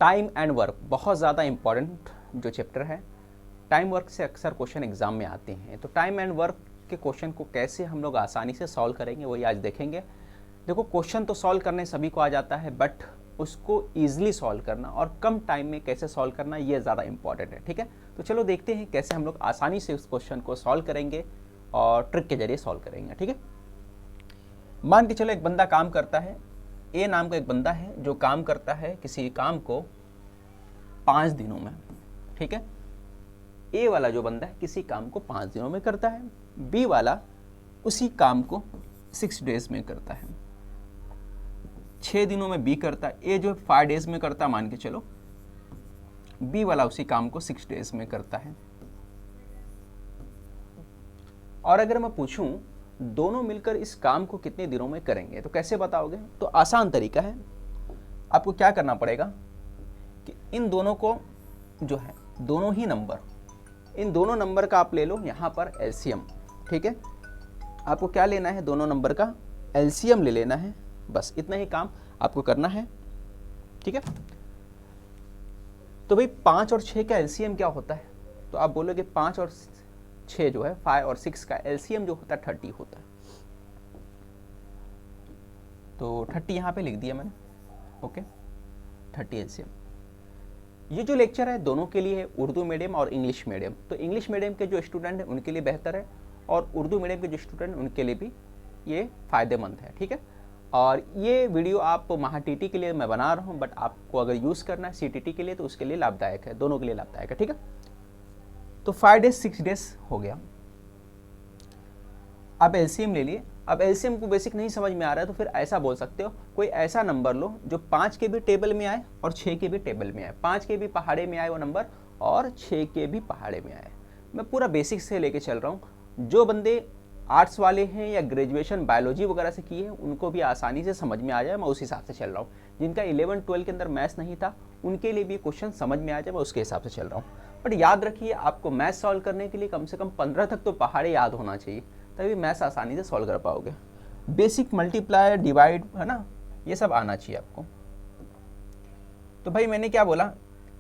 Time and work बहुत ज़्यादा important जो चैप्टर है। टाइम वर्क से अक्सर क्वेश्चन एग्जाम में आते हैं, तो टाइम एंड वर्क के क्वेश्चन को कैसे हम लोग आसानी से सॉल्व करेंगे वही आज देखेंगे। देखो, क्वेश्चन तो सॉल्व करने सभी को आ जाता है, बट उसको ईजिली सॉल्व करना और कम टाइम में कैसे सॉल्व करना ये ज़्यादा इंपॉर्टेंट है। ठीक है, तो चलो देखते हैं कैसे हम लोग आसानी से उस क्वेश्चन को सॉल्व करेंगे और ट्रिक के जरिए सॉल्व करेंगे। ठीक है, मान के चलो एक बंदा काम करता है, ए नाम का एक बंदा है जो काम करता है किसी काम को 5 दिनों में। ठीक है, ए वाला जो बंदा है किसी काम को 5 दिनों में करता है, बी वाला उसी काम को 6 डेज में करता है। 6 दिनों में बी करता है, ए जो 5 डेज में करता है मान के चलो, बी वाला उसी काम को 6 डेज में करता है। और अगर मैं पूछूं दोनों मिलकर इस काम को कितने दिनों में करेंगे तो कैसे बताओगे? तो आसान तरीका है, आपको क्या करना पड़ेगा कि इन दोनों को जो है दोनों ही नंबर, इन दोनों नंबर का आप ले लो यहाँ पर एलसीएम। ठीक है, आपको क्या लेना है? दोनों नंबर का एलसीएम ले लेना है, बस इतना ही काम आपको करना है। ठीक है, तो भाई 5 और 6 का एलसीएम क्या होता है? तो आप बोलोगे 5 और 6 जो है 5 और 6 का एलसीएम जो होता है 30 होता है। तो 30 यहाँ पे लिख दिया मैंने। Okay, 30 LCM. ये जो लेक्चर है दोनों के लिए है, उर्दू मीडियम और इंग्लिश मीडियम। तो इंग्लिश मीडियम के जो स्टूडेंट हैं उनके लिए बेहतर है और उर्दू मीडियम के जो स्टूडेंट हैं उनके लिए भी ये फ़ायदेमंद है। ठीक है, और ये वीडियो आप महाटीटी के लिए मैं बना रहा हूँ, बट आपको अगर यूज़ करना है सीटीटी के लिए तो उसके लिए लाभदायक है, दोनों के लिए लाभदायक है। ठीक है, तो 5 डेज 6 डेज हो गया। अब एलसीएम ले लिए। अब एलसीएम को बेसिक नहीं समझ में आ रहा है तो फिर ऐसा बोल सकते हो, कोई ऐसा नंबर लो जो 5 के भी टेबल में आए और 6 के भी टेबल में आए, 5 के भी पहाड़े में आए वो नंबर और 6 के भी पहाड़े में आए। मैं पूरा बेसिक से लेके चल रहा हूँ। जो बंदे आर्ट्स वाले हैं या ग्रेजुएशन बायोलॉजी वगैरह से किए हैं उनको भी आसानी से समझ में आ जाए, मैं उस हिसाब से चल रहा हूँ। जिनका 11-12 के अंदर मैथ्स नहीं था उनके लिए भी क्वेश्चन समझ में आ जाए, मैं उसके हिसाब से चल रहा हूँ। बट याद रखिए, आपको मैथ्स सॉल्व करने के लिए कम से कम 15 तक तो पहाड़े याद होना चाहिए, तभी मैथ्स आसानी से सॉल्व कर पाओगे। बेसिक मल्टीप्लाई डिवाइड है ना, ये सब आना चाहिए आपको। तो भाई मैंने क्या बोला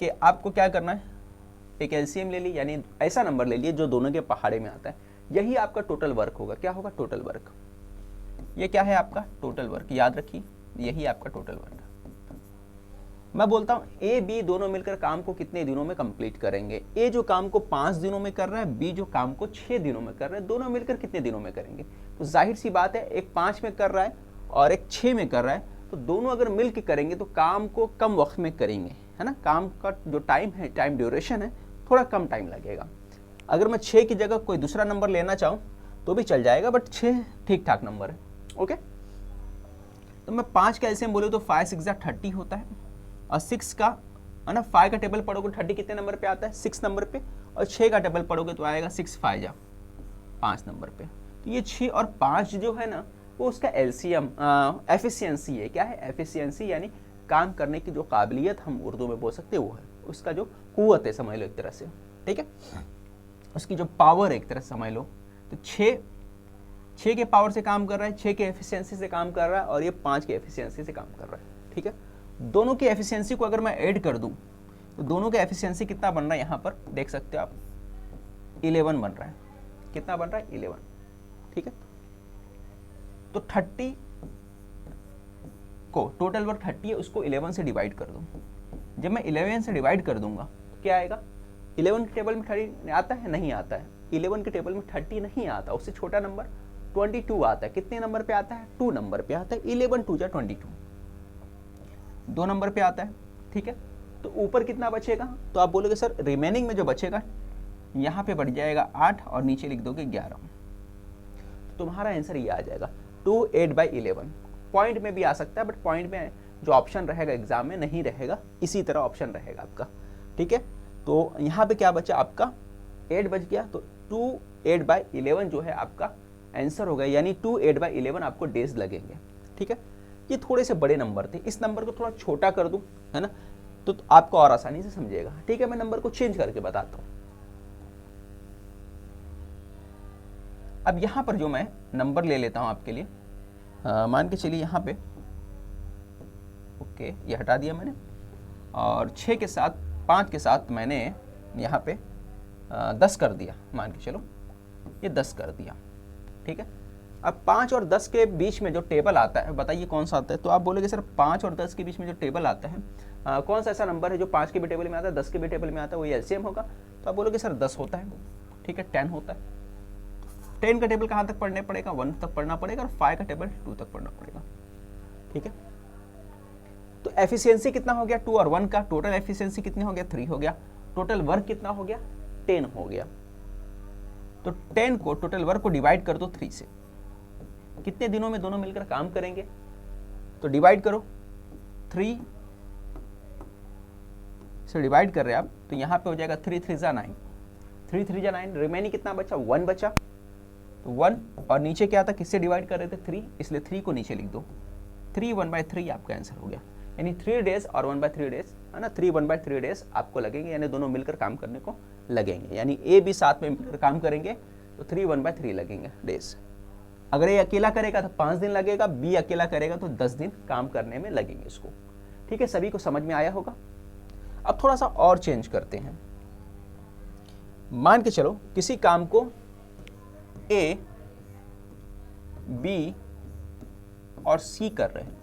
कि आपको क्या करना है, एक एलसीएम ले ली, यानी ऐसा नंबर ले लिए जो दोनों के पहाड़े में आता है, यही आपका टोटल वर्क होगा। क्या होगा? Total work. ये क्या है? आपका टोटल वर्क। याद रखिए, यही आपका टोटल वर्क। मैं बोलता हूँ ए बी दोनों मिलकर काम को कितने दिनों में कंप्लीट करेंगे। ए जो काम को 5 दिनों में कर रहा है, बी जो काम को 6 दिनों में कर रहा है, दोनों मिलकर कितने दिनों में करेंगे? तो जाहिर सी बात है, एक 5 में कर रहा है और एक 6 में कर रहा है, तो दोनों अगर मिल के करेंगे तो काम को कम वक्त में करेंगे, है ना। काम का जो टाइम है, टाइम ड्यूरेशन है, थोड़ा कम टाइम लगेगा। अगर मैं 6 की जगह कोई दूसरा नंबर लेना चाहूँ तो भी चल जाएगा, बट 6 ठीक ठाक नंबर है। ओके, तो मैं 5 का एलसीएम बोलूँ तो 5 6 30 होता है, और 6 का है ना, 5 का टेबल पढ़ोगे 30 कितने नंबर पे आता है? 6 नंबर पे। और 6 का टेबल पढ़ोगे तो आएगा 6 5 5 नंबर पे। तो ये 6 और 5 जो है ना, वो उसका एलसीएम एफिशिएंसी है। क्या है? एफिशिएंसी, यानी काम करने की जो काबिलियत हम उर्दू में बोल सकते हैं वो है, उसका जो कुव्वत है समझ लो एक तरह से। ठीक है, उसकी जो पावर है एक तरह से समझ लो। तो 6 के पावर से काम कर रहा है, 6 के एफिशिएंसी से काम कर रहा है, और ये 5 के एफिशिएंसी से काम कर रहा है। ठीक है, दोनों की एफिशिएंसी को अगर मैं ऐड कर दूं तो दोनों का एफिशिएंसी कितना बन रहा है? यहाँ पर देख सकते हो आप, 11 बन रहा है। कितना बन रहा है? 11। ठीक है, तो 30 को टोटल वर्क 30 है, उसको 11 से डिवाइड कर दूं। जब मैं 11 से डिवाइड कर दूंगा तो क्या आएगा? 11 के टेबल में 30 आता है? नहीं आता है। 11 के टेबल में 30 नहीं आता, उससे छोटा नंबर 22 आता है। कितने नंबर पे आता है? 2 नंबर पे आता है। 11 2 जा 22, 2 नंबर पे आता है। ठीक है, तो ऊपर कितना बचेगा? तो आप बोलोगे सर रिमेनिंग में जो बचेगा यहाँ पे बढ़ जाएगा 8 और नीचे लिख दोगे 11। तो तुम्हारा आंसर ये आ जाएगा 2 8/11। पॉइंट में भी आ सकता है, बट पॉइंट में जो ऑप्शन रहेगा एग्जाम में नहीं रहेगा, इसी तरह ऑप्शन रहेगा आपका। ठीक है, तो यहाँ पे क्या बचा आपका? 8 बच गया, तो 2 8/11 जो है आपका आंसर होगा, यानी 2 8/11 आपको डेज लगेंगे। ठीक है, ये थोड़े से बड़े नंबर थे, इस नंबर को थोड़ा छोटा कर दूं, है ना, तो आपको और आसानी से समझेगा। ठीक है, मैं नंबर को चेंज करके बताता हूं। अब यहां पर जो मैं नंबर ले लेता हूं आपके लिए, मान के चलिए यहां पे, ओके, ये हटा दिया मैंने, और 6 के साथ 5 के साथ मैंने यहाँ पे 10 कर दिया, मान के चलो ये 10 कर दिया, ठीक है। अब 5 और 10 के बीच में जो टेबल आता है, बताइए कौन सा आता है। तो आप बोलोगे सर 5 और 10 के बीच में जो टेबल आता है कौन सा ऐसा नंबर है जो 5 के भी टेबल में आता है, 10 के भी टेबल में आता है, वही एलसीएम होगा। तो आप बोलोगे सर 10 होता है, ठीक है, 10 होता है। 10 का टेबल कहाँ तक पढ़ने पड़ेगा, 1 तक पढ़ना पड़ेगा, और 5 का टेबल 2 तक पढ़ना पड़ेगा, ठीक है। तो एफिशिएंसी कितना हो गया 2 और 1 का, टोटल एफिशिएंसी कितनी हो गया 3 हो गया, टोटल वर्क कितना हो गया 10 हो गया। तो 10 को टोटल वर्क को डिवाइड कर दो 3 से, कितने दिनों में दोनों मिलकर काम करेंगे। तो डिवाइड करो, 3 से डिवाइड कर रहे हैं आप, तो यहाँ पे हो जाएगा 3 3 जा 9, 3 3 जा 9, रिमेनिंग कितना बचा 1 बचा। तो 1 और नीचे क्या था, किससे डिवाइड कर रहे थे 3, इसलिए 3 को नीचे लिख दो। 3 1/3 आपका आंसर हो गया, यानी 3 डेज और 1/3 डेज है ना, 3 1/3 डेज आपको लगेंगे, यानी दोनों मिलकर काम करने को लगेंगे, यानी ए बी साथ में मिलकर काम करेंगे तो 3 1/3 लगेंगे डेज। अगर ये अकेला करेगा तो 5 दिन लगेगा, बी अकेला करेगा तो 10 दिन काम करने में लगेंगे इसको, ठीक है। सभी को समझ में आया होगा। अब थोड़ा सा और चेंज करते हैं। मान के चलो किसी काम को ए बी और सी कर रहे हैं।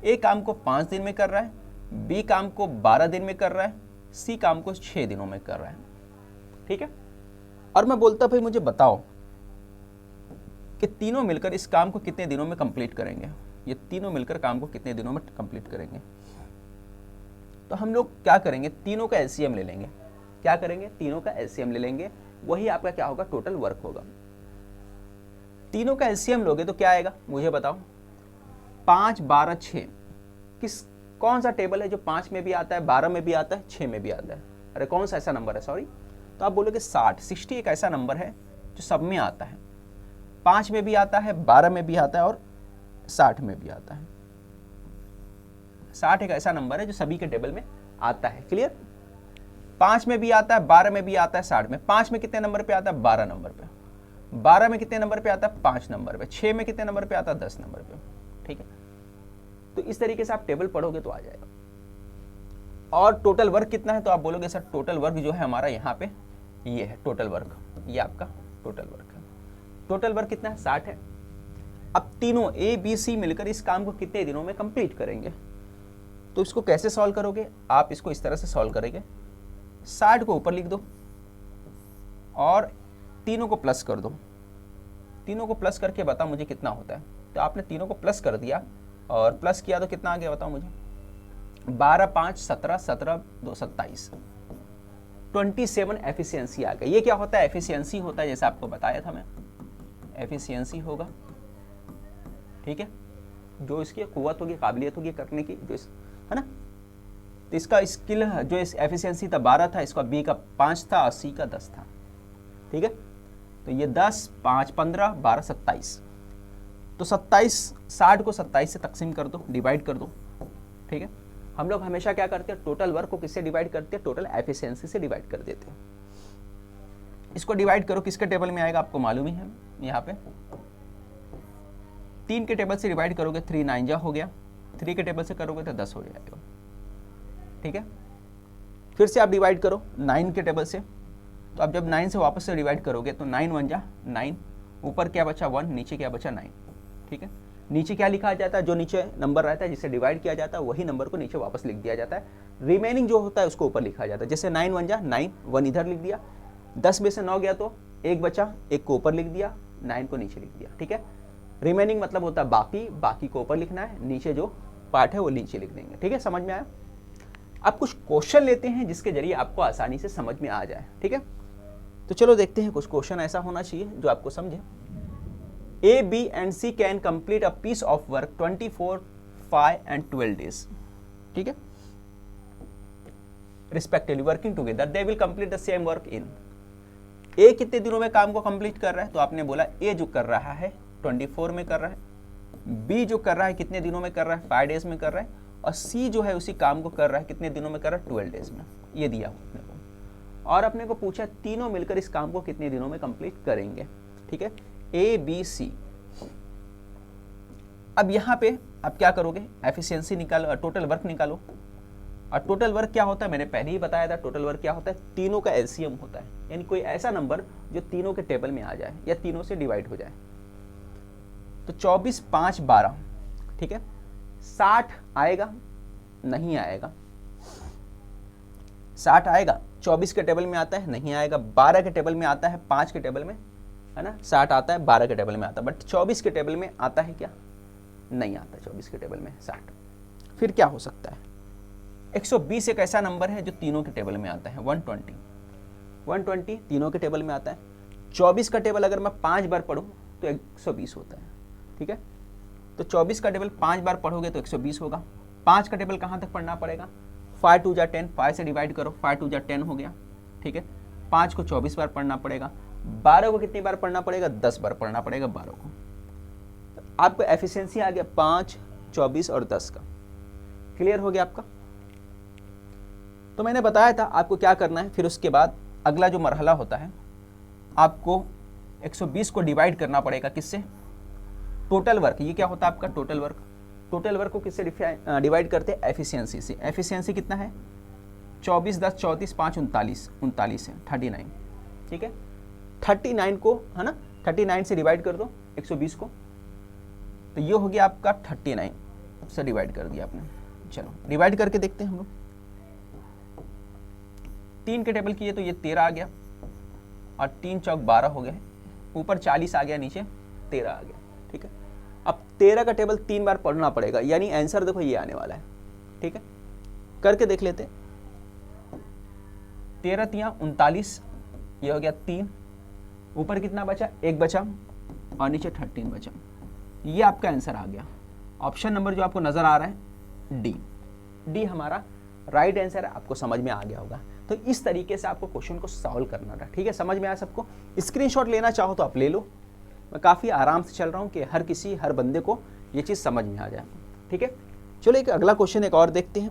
ए काम को 5 दिन में कर रहा है, बी काम को 12 दिन में कर रहा है, सी काम को 6 दिनों में कर रहा है, ठीक है। और मैं बोलता भाई मुझे बताओ कि तीनों मिलकर इस काम को कितने दिनों में कंप्लीट करेंगे, ये तीनों मिलकर काम को कितने दिनों में कंप्लीट करेंगे। तो हम लोग क्या करेंगे, तीनों का एलसीएम ले लेंगे। क्या करेंगे, तीनों का एलसीएम ले लेंगे, वही आपका क्या होगा टोटल वर्क होगा। तीनों का एलसीएम लोगे तो क्या आएगा मुझे बताओ, 5 12 6, कौन सा टेबल है जो 5 में भी आता है, 12 में भी आता है, 6 में भी आता है। अरे कौन सा ऐसा नंबर है, सॉरी। तो आप बोलोगे 60 एक ऐसा नंबर है जो सब में आता है, 5 में भी आता है, 12 में भी आता है और 60 में भी आता है। 60 एक ऐसा नंबर है जो सभी के टेबल में आता है, क्लियर। 5 में भी आता है, 12 में भी आता है, 60 में। 5 में कितने नंबर पे आता है, 12 नंबर पे। 12 में कितने नंबर पे आता है, 5 नंबर पे। 6 में कितने नंबर पे आता है, 10 नंबर पे, ठीक है। तो इस तरीके से आप टेबल पढ़ोगे तो आ जाएगा। और टोटल वर्क कितना है, तो आप बोलोगे सर टोटल वर्क जो है हमारा यहाँ पे ये है टोटल वर्क, ये आपका टोटल वर्क है। टोटल वर्क कितना है, 60 है। अब तीनों ए बी सी मिलकर इस काम को कितने दिनों में कंप्लीट करेंगे। तो इसको कैसे सॉल्व करोगे, आप इसको इस तरह से सॉल्व करेंगे, 60 को ऊपर लिख दो और तीनों को प्लस कर दो। तीनों को प्लस करके बताओ मुझे कितना होता है। तो आपने तीनों को प्लस कर दिया और प्लस किया तो कितना आ गया बताओ मुझे, 12 5 17 17 2 27, 27 एफिशिएंसी आ गई। ये क्या होता है, एफिशिएंसी होता है, जैसे आपको बताया था मैं, एफिशिएंसी होगा, ठीक है। जो इसकी कुव्वत होगी, काबिलियत होगी करने की, जो है ना। तो इसका स्किल जो इस एफिशिएंसी था 12 था, इसका बी का 5 था और सी का 10 था, ठीक है। तो ये 10 5 15 12 27, तो 27 60 को 27 से तकसीम कर दो, डिवाइड कर दो, ठीक है। हम लोग हमेशा क्या करते हैं, टोटल वर्क को किससे डिवाइड करते हैं, टोटल एफिशिएंसी से डिवाइड कर देते हैं। इसको डिवाइड करो, किसके टेबल में आएगा आपको मालूम ही है, यहाँ पे 3 के टेबल से डिवाइड करोगे 3 9 जा हो गया, 3 के टेबल से करोगे तो 10 हो जाएगा, ठीक है। फिर से आप डिवाइड करो 9 के टेबल से, तो अब जब 9 से वापस से डिवाइड करोगे तो 9 1 जा 9, ऊपर क्या बचा 1, नीचे क्या बचा 9, ठीक है। नीचे क्या लिखा जाता है, जो नीचे नंबर रहता है जिससे डिवाइड किया जाता है वही नंबर को नीचे वापस लिख दिया जाता है, रिमेनिंग जो होता है उसको ऊपर लिखा जाता है। जैसे 9 1 जा 9, 1 इधर लिख दिया, 10 में से 9 गया तो 1 बचा, 1 को ऊपर लिख दिया, 9 को नीचे लिख दिया, ठीक है। रिमेनिंग मतलब होता है बाकी, बाकी को ऊपर लिखना है, नीचे जो पार्ट है वो नीचे लिख देंगे, ठीक है। समझ में आया। अब कुछ क्वेश्चन लेते हैं जिसके जरिए आपको आसानी से समझ में आ जाए, ठीक है। तो चलो देखते हैं, कुछ क्वेश्चन ऐसा होना चाहिए जो आपको समझे। A, B and C can complete a piece of work 24, 5 and 12 days, ठीक है, respectively working together they will complete the same work in। A कितने दिनों में काम को कंप्लीट कर रहा है, तो आपने बोला A जो कर रहा है 24 में कर रहा है, B जो कर रहा है कितने दिनों में कर रहा है 5 डेज में कर रहा है, और C जो है उसी काम को कर रहा है कितने दिनों में कर रहा है 12 डेज में, ये दिया अपने को। और अपने को पूछा तीनों मिलकर इस काम को कितने दिनों में कंप्लीट करेंगे, ठीक है, A B C। अब यहाँ पे आप क्या करोगे, एफिशिएंसी निकालो, टोटल वर्क निकालो। और टोटल वर्क क्या होता है, मैंने पहले ही बताया था, टोटल वर्क क्या होता है, तीनों का एलसीएम होता है, यानी कोई ऐसा नंबर जो तीनों के टेबल में आ जाए या तीनों से डिवाइड हो जाए। तो 24, 5, 12, ठीक है। 60 आएगा, नहीं आएगा। 60 आएगा, 24 के टेबल में आता है, नहीं आएगा। 12 के टेबल में आता है, 5 के टेबल में, है ना। 60 आता है, 12 के टेबल में आता है, बट 24 के टेबल में आता है क्या, नहीं आता 24 के टेबल में 60। फिर क्या हो सकता है, 120 एक ऐसा नंबर है जो तीनों के टेबल में आता है। 120 तीनों के टेबल में आता है। 24 का टेबल अगर मैं 5 बार पढ़ूं तो 120 होता है, ठीक है। तो 24 का टेबल 5 बार पढ़ोगे तो 120 होगा। 5 का टेबल कहाँ तक पढ़ना पड़ेगा, 5 2 जा 10, 5 से डिवाइड करो, 5 2 जा 10 हो गया, ठीक है। 5 को 24 बार पढ़ना पड़ेगा। 12 को कितनी बार पढ़ना पड़ेगा, 10 बार पढ़ना पड़ेगा 12 को। तो आपको एफिशिएंसी आ गया 5, 24 और 10 का। क्लियर हो गया आपका। तो मैंने बताया था आपको क्या करना है। फिर उसके बाद अगला जो मरहला होता है, आपको 120 को डिवाइड करना पड़ेगा किससे, टोटल वर्क। ये क्या होता है आपका टोटल वर्क। टोटल वर्क को किससे डिवाइड करते हैं, एफिशिएंसी से। एफिशिएंसी कितना है, 24, 10, 34, 5, 39 है, 39, ठीक है। 39 को, है ना, 39 से डिवाइड कर दो 120 को, तो ये हो गया आपका 39 से डिवाइड कर दिया आपने। चलो डिवाइड करके देखते हैं हम लोग। 3 के टेबल किए तो ये 13 आ गया, और 3 चौक 12 हो गए, ऊपर 40 आ गया, नीचे 13 आ गया, ठीक है। अब 13 का टेबल 3 बार पढ़ना पड़ेगा, यानी आंसर देखो ये आने वाला है, ठीक है। करके देख लेते। 13 3 39, ये हो गया 3, ऊपर कितना बचा, 1 बचा, और नीचे 13 बचा। ये आपका आंसर आ गया। ऑप्शन नंबर जो आपको नजर आ रहा है डी हमारा राइट आंसर है। आपको समझ में आ गया होगा। तो इस तरीके से आपको क्वेश्चन को सॉल्व करना था, ठीक है। समझ में आया सबको। स्क्रीनशॉट लेना चाहो तो आप ले लो। मैं काफ़ी आराम से चल रहा हूँ कि हर बंदे को ये चीज़ समझ में आ जाए, ठीक है। चलो एक अगला क्वेश्चन एक और देखते हैं।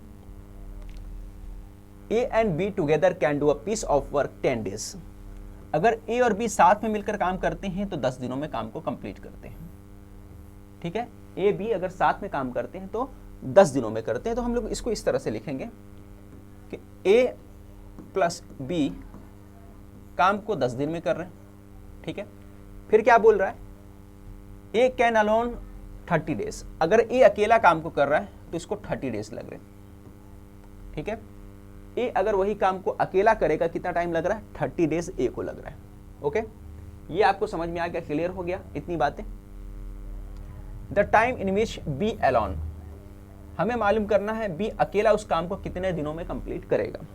A and B together can do a piece of work 10 days. अगर ए और बी साथ में मिलकर काम करते हैं तो 10 दिनों में काम को कंप्लीट करते हैं, ठीक है। ए बी अगर साथ में काम करते हैं तो 10 दिनों में करते हैं। तो हम लोग इसको इस तरह से लिखेंगे कि ए प्लस बी काम को 10 दिन में कर रहे हैं, ठीक है। फिर क्या बोल रहा है, ए कैन अलोन 30 डेज। अगर ए अकेला काम को कर रहा है तो इसको 30 डेज लग रहे हैं, ठीक है। ए अगर वही काम को अकेला करेगा कितना टाइम लग रहा है, 30 डेज ए को लग रहा है, ओके। ये आपको समझ में आ गया, क्लियर हो गया इतनी बातें। The time in which B alone, हमें मालूम करना है बी अकेला उस काम को कितने दिनों में कंप्लीट करेगा।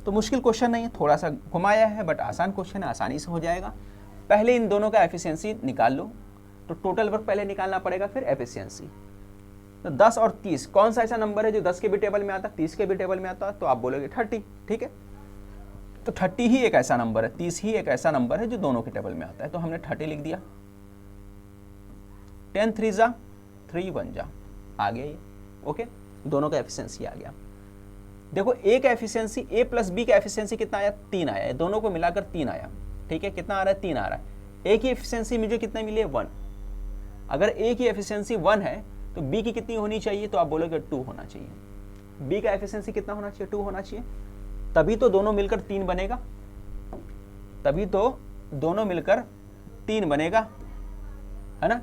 तो मुश्किल क्वेश्चन नहीं है, थोड़ा सा घुमाया है, बट आसान क्वेश्चन है, आसानी से हो जाएगा। पहले इन दोनों का एफिशिएंसी निकाल लो। तो टोटल वर्क पहले निकालना पड़ेगा, फिर एफिशिएंसी। तो 10 और 30 कौन सा ऐसा नंबर है जो 10 के भी टेबल में आता, 30 के भी टेबल में आता, तो आप बोलोगे 30, ठीक है। तो 30 ही एक ऐसा नंबर है, 30 ही एक ऐसा नंबर है जो दोनों के टेबल में आता है, तो हमने 30 लिख दिया। 10 3 जा 3 1 जा, आ गया ये, ओके। दोनों का एफिशिएंसी आ गया। देखो ए का एफिशिएंसी, ए प्लस बी का एफिशिएंसी कितना आया, 3 आया, दोनों को मिलाकर 3 आया, ठीक है। कितना आ रहा है, 3 आ रहा है। ए की एफिशिएंसी मुझे कितना मिली है, 1। अगर ए की एफिशिएंसी 1 है तो बी की कितनी होनी चाहिए, तो आप बोलोगे 2 होना चाहिए। बी का एफिशिएंसी कितना होना चाहिए, 2 होना चाहिए। तभी तो दोनों मिलकर 3 बनेगा, तभी तो दोनों मिलकर 3 बनेगा, है ना।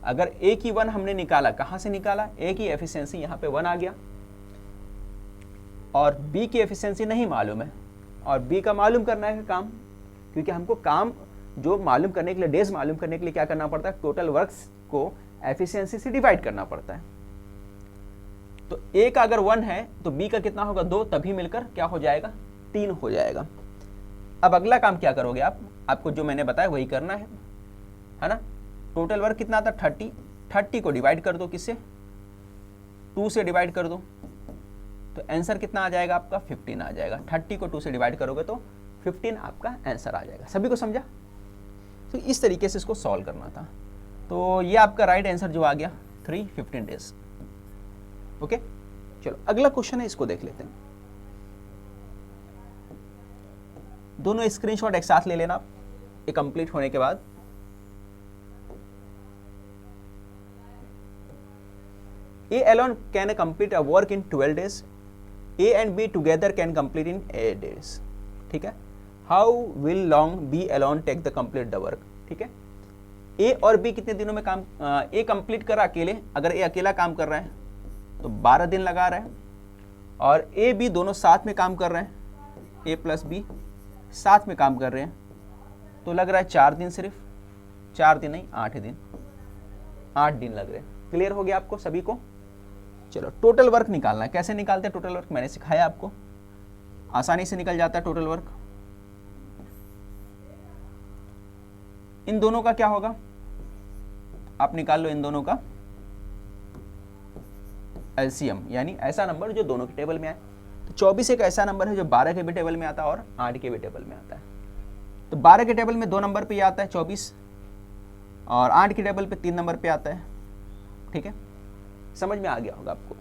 अगर ए की 1 हमने निकाला, कहां से निकाला, ए की एफिशिएंसी यहां पे 1 आ गया, और बी की एफिशिएंसी नहीं मालूम है, और बी का मालूम करना है काम, क्योंकि हमको काम जो मालूम करने के लिए, डेज मालूम करने के लिए क्या करना पड़ता है, टोटल वर्क्स को एफिशिएंसी से डिवाइड करना पड़ता है। तो ए का अगर 1 है तो बी का कितना होगा, 2, तभी मिलकर क्या हो जाएगा, 3 हो जाएगा। अब अगला काम क्या करोगे आप, आपको जो मैंने बताया वही करना है ना। टोटल वर्क कितना था, 30, 30 को डिवाइड कर दो किससे, 2 से डिवाइड कर दो, तो आंसर कितना आ जाएगा आपका, 15 आ जाएगा। 30 को 2 से डिवाइड करोगे तो 15 आपका आंसर आ जाएगा। सभी को समझा। तो इस तरीके से इसको सॉल्व करना था। तो ये आपका राइट आंसर जो आ गया 15 डेज, ओके। चलो अगला क्वेश्चन है, इसको देख लेते हैं। दोनों स्क्रीनशॉट एक साथ ले लेना ये कंप्लीट होने के बाद। A alone can complete a work in 12 days, A and B together can complete in 8 days, ठीक है। How will long be alone take the complete the work, ठीक है। ए और बी कितने दिनों में काम, ए कंप्लीट करा अकेले, अगर ए अकेला काम कर रहा है तो 12 दिन लगा रहा है, और ए बी दोनों साथ में काम कर रहे हैं, ए प्लस बी साथ में काम कर रहे हैं, तो लग रहा है 4 दिन, सिर्फ 4 दिन नहीं 8 दिन, 8 दिन लग रहे हैं। क्लियर हो गया आपको सभी को। चलो टोटल वर्क निकालना है, कैसे निकालते हैं टोटल वर्क, मैंने सिखाया आपको, आसानी से निकल जाता है टोटल वर्क। इन दोनों का क्या होगा, आप निकाल लो इन दोनों का एलसीएम, यानी ऐसा नंबर जो दोनों के टेबल में आए। तो 24 एक ऐसा नंबर है जो 12 के भी टेबल में आता है और 8 के भी टेबल में आता है। तो 12 के टेबल में 2 नंबर पे आता है 24, और 8 के टेबल पे 3 नंबर पे आता है, ठीक है। समझ में आ गया होगा आपको।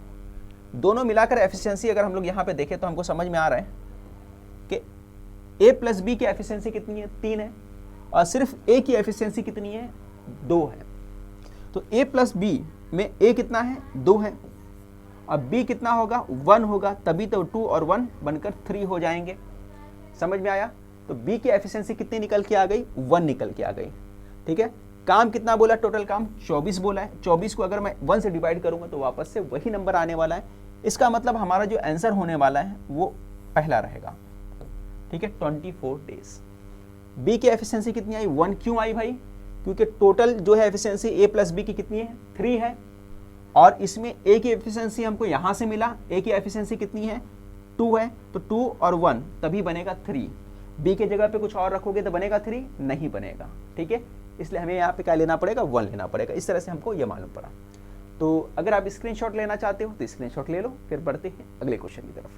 दोनों मिलाकर एफिशिएंसी अगर हम लोग यहाँ पे देखें तो हमको समझ में आ रहा है कि ए प्लस बी की एफिशिएंसी कितनी है, 3 है, और सिर्फ ए की एफिशिएंसी कितनी है, 2 है। तो ए प्लस बी में ए कितना है, 2 है, अब बी कितना होगा, 1 होगा, तभी तो 2 और 1 बनकर 3 हो जाएंगे। समझ में आया। तो बी की एफिशिएंसी कितनी निकल के आ गई, 1 निकल के आ गई, ठीक है। काम कितना बोला, टोटल काम 24 बोला है। 24 को अगर मैं 1 से डिवाइड करूंगा तो वापस से वही नंबर आने वाला है। इसका मतलब हमारा जो आंसर होने वाला है वो पहला रहेगा, ठीक है, 24 डेज। बी की एफिशिएंसी कितनी आई, 1 क्यों आई भाई, क्योंकि टोटल जो है एफिशिएंसी ए प्लस बी की कितनी है, 3 है, और इसमें ए की एफिशिएंसी हमको यहां से मिला, ए की एफिशिएंसी कितनी है, 2 है, तो 2 और 1 तभी बनेगा 3। बी के जगह पे कुछ और रखोगे तो बनेगा 3, नहीं बनेगा, ठीक है। इसलिए हमें यहाँ पे क्या लेना पड़ेगा, 1 लेना पड़ेगा। इस तरह से हमको ये मालूम पड़ा। तो अगर आप स्क्रीनशॉट लेना चाहते हो तो स्क्रीनशॉट ले लो, फिर बढ़ते हैं अगले क्वेश्चन की तरफ।